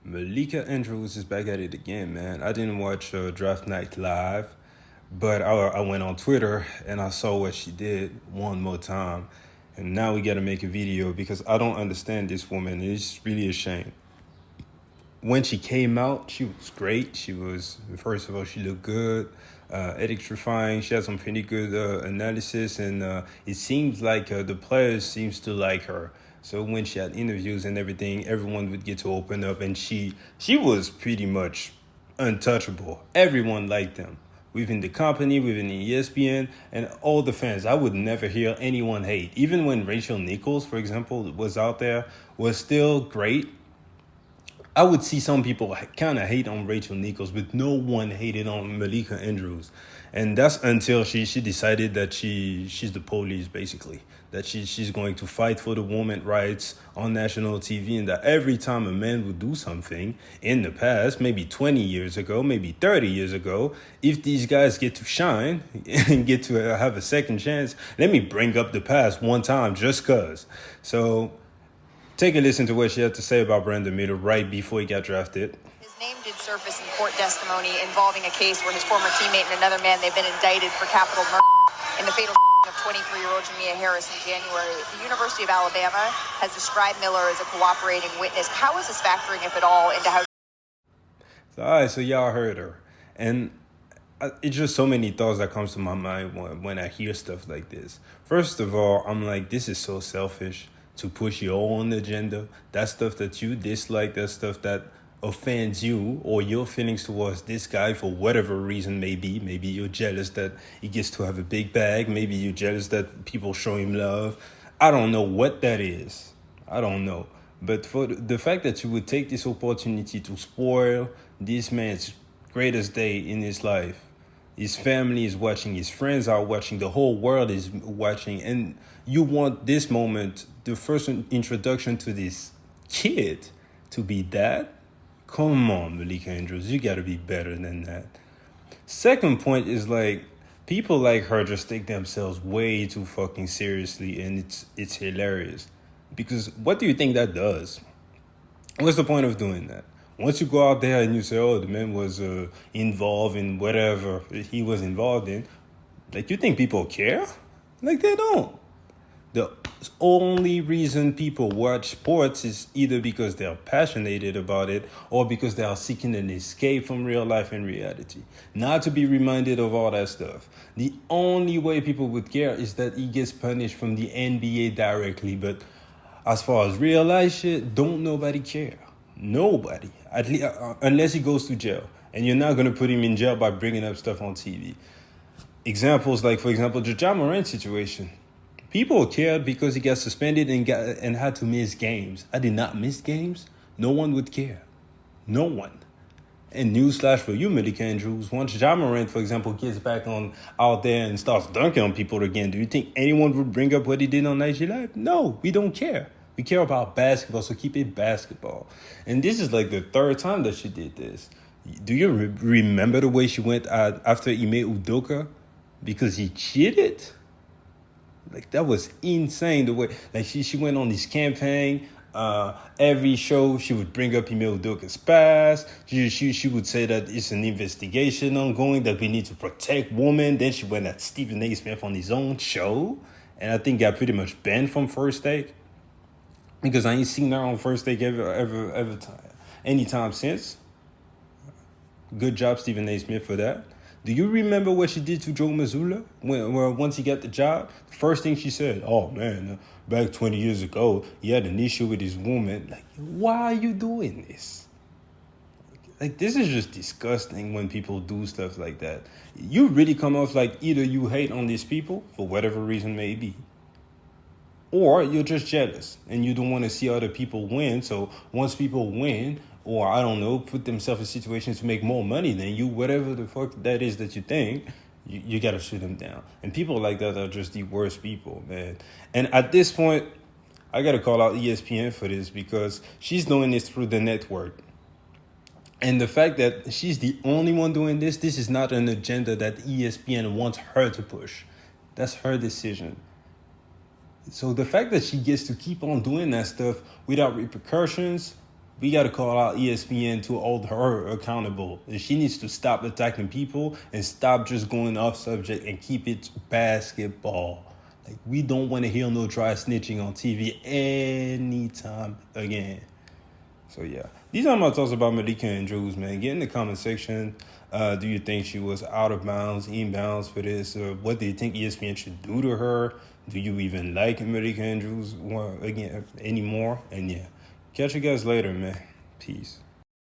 Malika Andrews is back at it again, man. I didn't watch Draft Night live, but I went on Twitter and I saw what she did one more time. And now we got to make a video because I don't understand this woman. It's really a shame. When she came out, she was great. First of all, she looked good, electrifying. She had some pretty good analysis, and it seems like the players seems to like her. So when she had interviews and everything, everyone would get to open up, and she was pretty much untouchable. Everyone liked them. Within the company, within the ESPN, and all the fans. I would never hear anyone hate. Even when Rachel Nichols, for example, was out there, was still great. I would see some people kind of hate on Rachel Nichols, but no one hated on Malika Andrews. And that's until she decided that she's the police, basically. That she's going to fight for the women's rights on national TV, and that every time a man would do something in the past, maybe 20 years ago, maybe 30 years ago, if these guys get to shine and get to have a second chance, let me bring up the past one time just cause. So take a listen to what she had to say about Brandon Miller right before he got drafted. His name did surface in court testimony involving a case where his former teammate and another man, they've been indicted for capital murder in the fatal of 23-year-old Jamia Harris in January. The University of Alabama has described Miller as a cooperating witness. How is this factoring, if at all, into how... All right, so y'all heard her. And it's just so many thoughts that comes to my mind when I hear stuff like this. First of all, I'm like, this is so selfish to push your own agenda. That stuff that you dislike, that stuff that offends you or your feelings towards this guy for whatever reason may be. Maybe you're jealous that he gets to have a big bag. Maybe you're jealous that people show him love. I don't know what that is. I don't know. But for the fact that you would take this opportunity to spoil this man's greatest day in his life, his family is watching, his friends are watching, the whole world is watching, and you want this moment, the first introduction to this kid, to be that? Come on, Malika Andrews, you gotta be better than that. Second point is like, people like her just take themselves way too fucking seriously, and it's hilarious. Because what do you think that does? What's the point of doing that? Once you go out there and you say, oh, the man was involved in whatever he was involved in, like, you think people care? Like, they don't. The only reason people watch sports is either because they're passionate about it or because they are seeking an escape from real life and reality. Not to be reminded of all that stuff. The only way people would care is that he gets punished from the NBA directly. But as far as real life shit, don't nobody care. Nobody. At least, unless he goes to jail. And you're not going to put him in jail by bringing up stuff on TV. Examples like, for example, the Ja Morant situation. People cared because he got suspended and had to miss games. I did not miss games. No one would care. No one. And newsflash for you, Malika Andrews, once Ja Morant, for example, gets back on out there and starts dunking on people again, do you think anyone would bring up what he did on IG Live? No, we don't care. We care about basketball, so keep it basketball. And this is like the third time that she did this. Do you remember the way she went after Ime Udoka? Because he cheated? Like, that was insane the way. Like, she went on this campaign. Every show she would bring up Ime Udoka's past. She would say that it's an investigation ongoing, that we need to protect women. Then she went at Stephen A. Smith on his own show. And I think got pretty much banned from First Take. Because I ain't seen her on First Take ever anytime since. Good job, Stephen A. Smith, for that. Do you remember what she did to Joe Mazzulla once he got the job? The first thing she said, oh man, back 20 years ago, he had an issue with his woman. Like, why are you doing this? Like, this is just disgusting when people do stuff like that. You really come off like either you hate on these people, for whatever reason may be, or you're just jealous and you don't want to see other people win. So once people win, or I don't know, put themselves in situations to make more money than you, whatever the fuck that is that you think, you got to shoot them down. And people like that are just the worst people, man. And at this point, I got to call out ESPN for this because she's doing this through the network. And the fact that she's the only one doing this is not an agenda that ESPN wants her to push. That's her decision. So the fact that she gets to keep on doing that stuff without repercussions, We got to call out ESPN to hold her accountable. And she needs to stop attacking people and stop just going off subject and keep it basketball. Like, we don't want to hear no dry snitching on TV anytime again. So, yeah. These are my thoughts about Malika and Jules, man. Get in the comment section. Do you think she was out of bounds, inbounds for this? What do you think ESPN should do to her? Do you even like Malika and Jules again anymore? And, yeah. Catch you guys later, man. Peace.